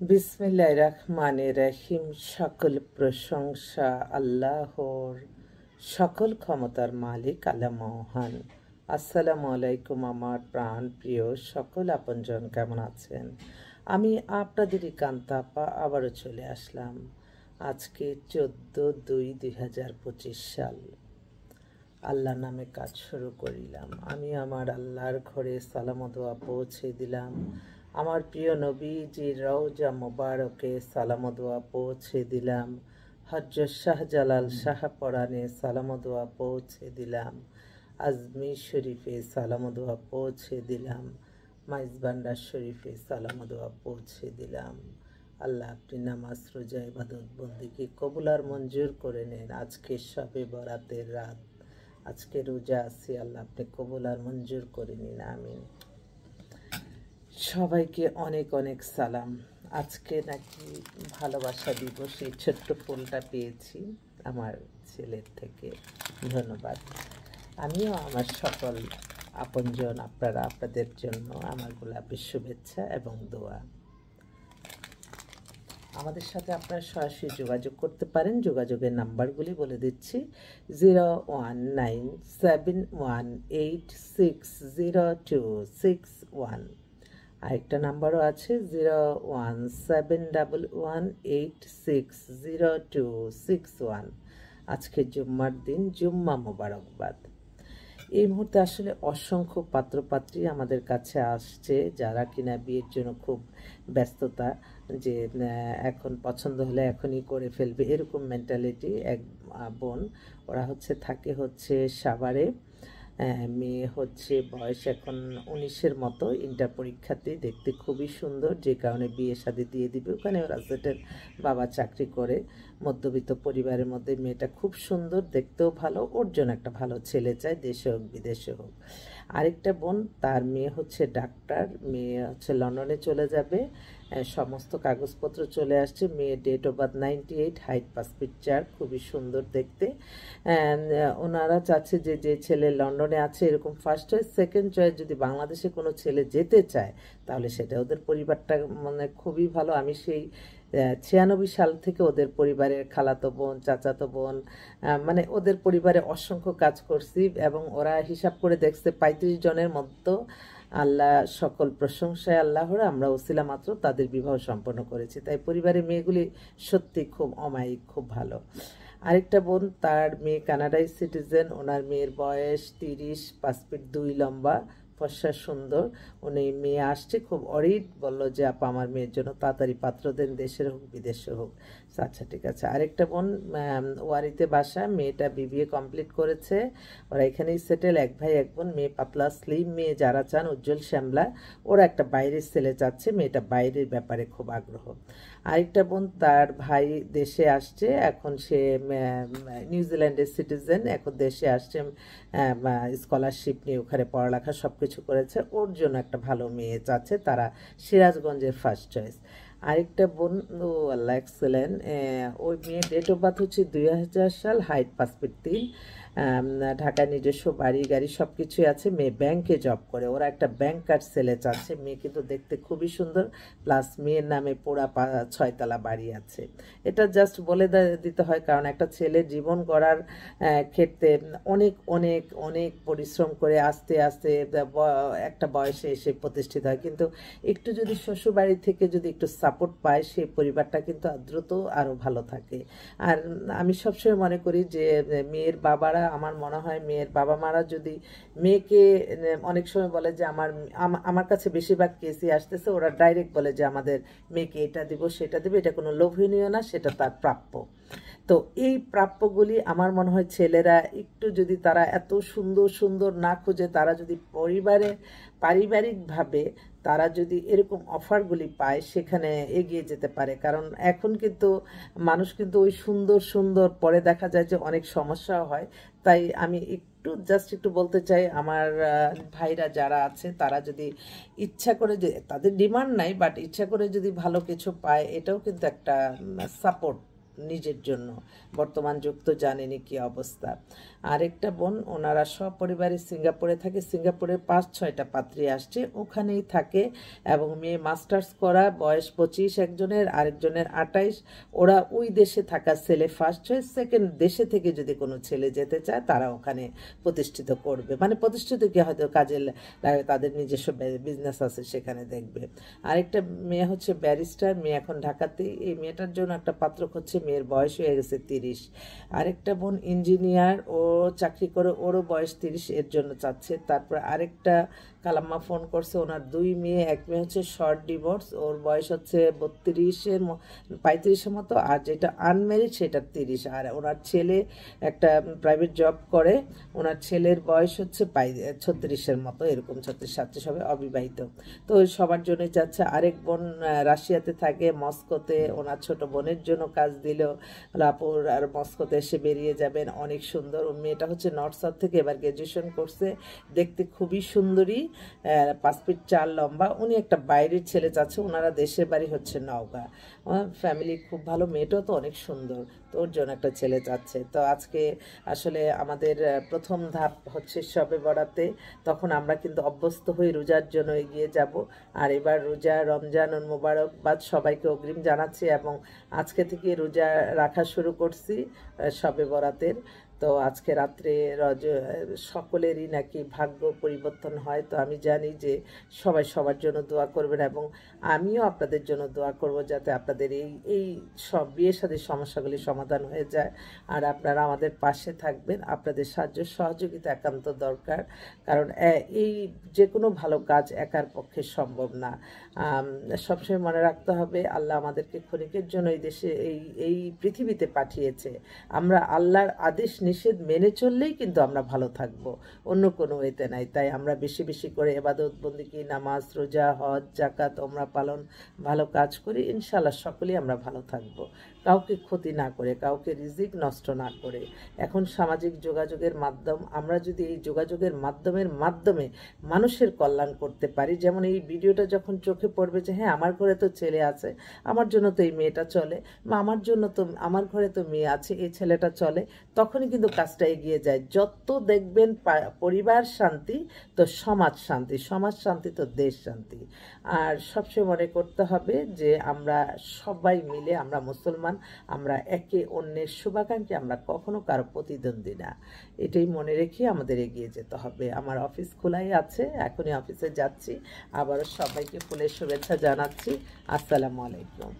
বিসমিল্লাহির রহমানির রহিম। সকল প্রশংসা আল্লাহর, সকল ক্ষমতার মালিক আল্লাহ মহান। আসসালামু আলাইকুম আমার প্রাণ প্রিয় সকল আপনজন, কেমন আছেন? আমি আপনাদেরই কান্তা আপা আবারও চলে আসলাম। আজকে 14/2/2025 সাল। আল্লাহ নামে কাজ শুরু করিলাম। আমি আমার আল্লাহর ঘরে সালাম ও দোয়া পৌঁছে দিলাম। আমার প্রিয় নবীজির রওজা মোবারকে সালাম ও দোয়া পৌঁছে দিলাম। হযরত শাহজালাল শাহপরানে সালাম ও দোয়া পৌঁছে দিলাম। আজমির শরীফে সালাম ও দোয়া পৌঁছে দিলাম। মাইজবান্ডার শরীফে সালাম ও দোয়া পৌঁছে দিলাম। আল্লাহ আপনি নামাজ রোজা ইবাদত বন্দেগী কবুল আর মঞ্জুর করে নেন। আজকে শবে বরাতের রাত, আজকে রোজা আছি, আল্লাহ আপনি কবুল আর মঞ্জুর করে নিন, আমিন। সবাইকে অনেক অনেক সালাম। আজকে নাকি ভালোবাসা দিবস, এই ছোট্ট ফুলটা পেয়েছি আমার ছেলের থেকে, ধন্যবাদ। আমিও আমার সকল আপনজন, আপনাদের জন্য আমার গোলাপের শুভেচ্ছা এবং দোয়া। আমাদের সাথে আপনারা সরাসরি যোগাযোগ করতে পারেন। যোগাযোগের নাম্বারগুলি বলে দিচ্ছি: 019718600261। আরেকটা নাম্বারও আছে 017118600261। আজকে জুম্মার দিন, জুম্মা মোবারকবাদ। এই মুহূর্তে আসলে অসংখ্য পাত্রপাত্রী আমাদের কাছে আসছে, যারা কিনা বিয়ের জন্য খুব ব্যস্ততা, যে এখন পছন্দ হলে এখনই করে ফেলবে, এরকম মেন্টালিটি। এক বোন, ওরা থাকে সাভারে। মেয়ে বয়স এখন 19-এর মতো, ইন্টার পরীক্ষাতে, দেখতে খুবই সুন্দর, যে কারণে বিয়ে শাদী দিয়ে দিবে। ওখানে ওর হাজবেন্ডের বাবা চাকরি করে, মধ্যবিত্ত পরিবারের মধ্যে। মেয়েটা খুব সুন্দর, দেখতেও ভালো, ওর জন্য একটা ভালো ছেলে চাই, দেশে হোক বিদেশে হোক। আরেকটা বোন, তার মেয়ে ডাক্তার, মেয়ে লন্ডনে চলে যাবে, সমস্ত কাগজপত্র চলে আসছে। মেয়ের date of birth 98, height 5 feet 4, খুবই সুন্দর দেখতে। ওনারা চাচ্ছে যে ছেলে লন্ডনে আছে এরকম ফার্স্ট চয়েস। সেকেন্ড চয়েস, যদি বাংলাদেশে কোনো ছেলে যেতে চায় তাহলে সেটা, ওদের পরিবারটা খুবই ভালো। আমি সেই 96 সাল থেকে ওদের পরিবারের খালাতো বোন, চাচাতো বোন, ওদের পরিবারে অসংখ্য কাজ করছি, এবং ওরা হিসাব করে দেখছে 35 জনের মধ্যে আল্লাহ, সকল প্রশংসায় আল্লাহর, আমরা ওসিলা মাত্র তাদের বিবাহ সম্পন্ন করেছি। তাই পরিবারের মেয়েগুলি সত্যি খুব অমায়িক, খুব ভালো। আরেকটা বোন, তার মেয়ে কানাডায় সিটিজেন, ওনার মেয়ের বয়স 30, 5 ফিট 2 লম্বা, ফর্সা সুন্দর। উনি মেয়ে আসছে, খুব অরিড, বললো যে আপা আমার মেয়ের জন্য তাড়াতাড়ি পাত্র দেন, দেশের হোক বিদেশে হোক। আচ্ছা ঠিক আছে। আরেকটা বোন, ওয়ারিতে বাসা, মেয়েটা বিবিএ কমপ্লিট করেছে, ওরা এখানেই সেটেল। এক ভাই এক বোন, মেয়ে পাতলা স্লিম, মেয়ে যারা চান উজ্জ্বল শ্যামলা। ওরা একটা বাইরের ছেলে চাচ্ছে, মেয়েটা বাইরের ব্যাপারে খুব আগ্রহ। আরেকটা বোন, তার ভাই দেশে আসছে, এখন সে নিউজিল্যান্ডের সিটিজেন, এখন দেশে আসছে স্কলারশিপ নিয়ে, ওখানে পড়ালেখা সব কিছু করেছে, ওর জন্য একটা ভালো মেয়ে চাচ্ছে, তারা সিরাজগঞ্জের ফার্স্ট চয়েস। আরেকটা বোন, ও আল্লাহ এক্সেলেন্ট, ওই মেয়ের ডেট অফ বার্থ 2000 সাল, হাইট 5 ফিট 3, ঢাকায় নিজস্ব বাড়ি গাড়ি সব কিছুই আছে। মেয়ে ব্যাংকে জব করে, ওরা একটা ব্যাংকার ছেলে চাচ্ছে। মেয়ে কিন্তু দেখতে খুবই সুন্দর, প্লাস মেয়ের নামে পোড়া 6 তলা বাড়ি আছে। এটা জাস্ট বলে দিতে হয়, কারণ একটা ছেলে জীবন গড়ার ক্ষেত্রে অনেক অনেক অনেক পরিশ্রম করে আস্তে আস্তে একটা বয়সে এসে প্রতিষ্ঠিত হয়, কিন্তু একটু যদি শ্বশুরবাড়ি থেকে যদি একটু সাপোর্ট পায়, সেই পরিবারটা কিন্তু দ্রুত আরও ভালো থাকে। আর আমি সবসময় মনে করি যে মেয়ের বাবারা, আমার মনে হয় মেয়ের বাবা মারা যদি মেয়েকে, অনেক সময় বলে যে আমার কাছে বেশিরভাগ কেসই আসতেছে, ওরা ডাইরেক্ট বলে যে আমাদের মেয়েকে এটা দিব সেটা দেবে, এটা কোনো লোভনীয় না, সেটা তার প্রাপ্য। তো এই প্রাপ্যগুলি আমার মনে হয় ছেলেরা একটু যদি, তারা এত সুন্দর সুন্দর না খুঁজে, তারা যদি পারিবারিকভাবে তারা যদি এরকম অফারগুলি পায়, সেখানে এগিয়ে যেতে পারে। কারণ এখন কিন্তু মানুষ কিন্তু ওই সুন্দর সুন্দর, পরে দেখা যায় যে অনেক সমস্যাও হয়। তাই আমি একটু বলতে চাই, আমার ভাইরা যারা আছে, তারা যদি ইচ্ছা করে, যে তাদের ডিমান্ড নাই, বাট ইচ্ছা করে যদি ভালো কিছু পায়, এটাও কিন্তু একটা সাপোর্ট নিজের জন্য। বর্তমান যুগ তো জানেনই কী অবস্থা। আরেকটা বোন ওনারা সপরিবারে সিঙ্গাপুরে থাকে, সিঙ্গাপুরে 5-6টা পাত্রী আসছে, ওখানেই থাকে এবং মেয়ে মাস্টার্স করা, বয়স 25 একজনের, আরেকজনের 28। ওরা ওই দেশে থাকা ছেলে ফার্স্ট চয়েস, সেকেন্ড দেশে থেকে যদি কোনো ছেলে যেতে চায় তারা ওখানে প্রতিষ্ঠিত করবে, মানে প্রতিষ্ঠিত কি হয়তো কাজে তাদের নিজস্ব বিজনেস আছে সেখানে দেখবে। আরেকটা মেয়ে হচ্ছে ব্যারিস্টার, মেয়ে এখন ঢাকাতেই। এই মেয়েটার জন্য একটা পাত্র হচ্ছে, মেয়ের বয়স হয়ে গেছে 30। আরেকটা বোন ইঞ্জিনিয়ার, ও চাকরি করে, ওরও বয়স 30, এর জন্য চাচ্ছে। তারপর আরেকটা কালাম্মা ফোন করছে, ওনার 2 মেয়ে, এক মেয়ে হচ্ছে শর্ট ডিভোর্স, ওর বয়স হচ্ছে 35-এর মতো, আর যেটা আনম্যারিড সেটা 30। আর ওনার ছেলে একটা প্রাইভেট জব করে, ওনার ছেলের বয়স হচ্ছে 36-এর মতো, এরকম 36-37 হবে, অবিবাহিত। তো সবার জন্যই চাচ্ছে। আরেক বোন রাশিয়াতে থাকে, মস্কোতে, ওনার ছোট বোনের জন্য কাজ দিল, রাপুর আর মস্কোতে এসে বেরিয়ে যাবেন, অনেক সুন্দর। ও মেয়েটা হচ্ছে নর্থ সাউথ থেকে, এবার গ্র্যাজুয়েশন করছে, দেখতে খুবই সুন্দরী, 5 ফিট 4 লম্বা। উনি একটা বাইরের ছেলে চাচ্ছে, ওনারা দেশের বাড়ি হচ্ছে নওগাঁ, ফ্যামিলি খুব ভালো, মেয়েটাও তো অনেক সুন্দর, তো ওর জন্য একটা ছেলে চাচ্ছে। তো আজকে আসলে আমাদের প্রথম ধাপ হচ্ছে শবে বরাতে, তখন আমরা কিন্তু অভ্যস্ত হয়ে রোজার জন্য এগিয়ে যাব। আর এবার রোজা, রমজান ও মোবারকবাদ সবাইকে অগ্রিম জানাচ্ছি, এবং আজকে থেকে রোজা রাখা শুরু করছি শবে বরাতের। তো আজকে রাত্রে সকলেরই নাকি ভাগ্য পরিবর্তন হয়। তো আমি জানি যে সবাই সবার জন্য দোয়া করবেন, এবং আমিও আপনাদের জন্য দোয়া করব যাতে আপনাদের এই সব বিয়ের সাথে সমস্যাগুলি সমাধান হয়ে যায়। আর আপনারা আমাদের পাশে থাকবেন, আপনাদের সাহায্য সহযোগিতা একান্ত দরকার, কারণ এই যে কোনো ভালো কাজ একার পক্ষে সম্ভব না। সবসময় মনে রাখতে হবে, আল্লাহ আমাদেরকে ক্ষণিকের জন্য এই দেশে এই পৃথিবীতে পাঠিয়েছে। আমরা আল্লাহর আদেশ নিষেধ মেনে চললেই কিন্তু আমরা ভালো থাকবো, অন্য কোনো এতে নাই। তাই আমরা বেশি বেশি করে ইবাদত বন্দেগী, নামাজ, রোজা, হজ, জাকাত, ওমরা পালন, ভালো কাজ করি, ইনশাআল্লাহ সকলেই আমরা ভালো থাকবো, কাউকে ক্ষতি না করে, কাউকে রিজিক নষ্ট না করে। এখন সামাজিক যোগাযোগের মাধ্যম, আমরা যদি এই যোগাযোগের মাধ্যমে মানুষের কল্যাণ করতে পারি, যেমন এই ভিডিওটা যখন চোখে পড়বে যে হ্যাঁ আমার ঘরে তো ছেলে আছে, আমার জন্য তো এই মেয়েটা চলে, বা আমার জন্য তো আমার ঘরে তো মেয়ে আছে, এই ছেলেটা চলে, তখনই কিন্তু কাজটা এগিয়ে যায়। যত দেখবেন পরিবার শান্তি তো সমাজ শান্তি, সমাজ শান্তি তো দেশ শান্তি। আর সবসময় মনে করতে হবে যে আমরা সবাই মিলে, আমরা মুসলমান, আমরা একে অন্যের শুভাকাঙ্ক্ষী, আমরা কখনো কারো প্রতিদ্বন্দ্বী না। এটাই মনে রেখে আমাদের এগিয়ে যেতে হবে। আমার অফিস খোলাই আছে, এখনই অফিসে যাচ্ছি। আবারও সবাইকে ফুলের শুভেচ্ছা জানাচ্ছি। আসসালামু আলাইকুম।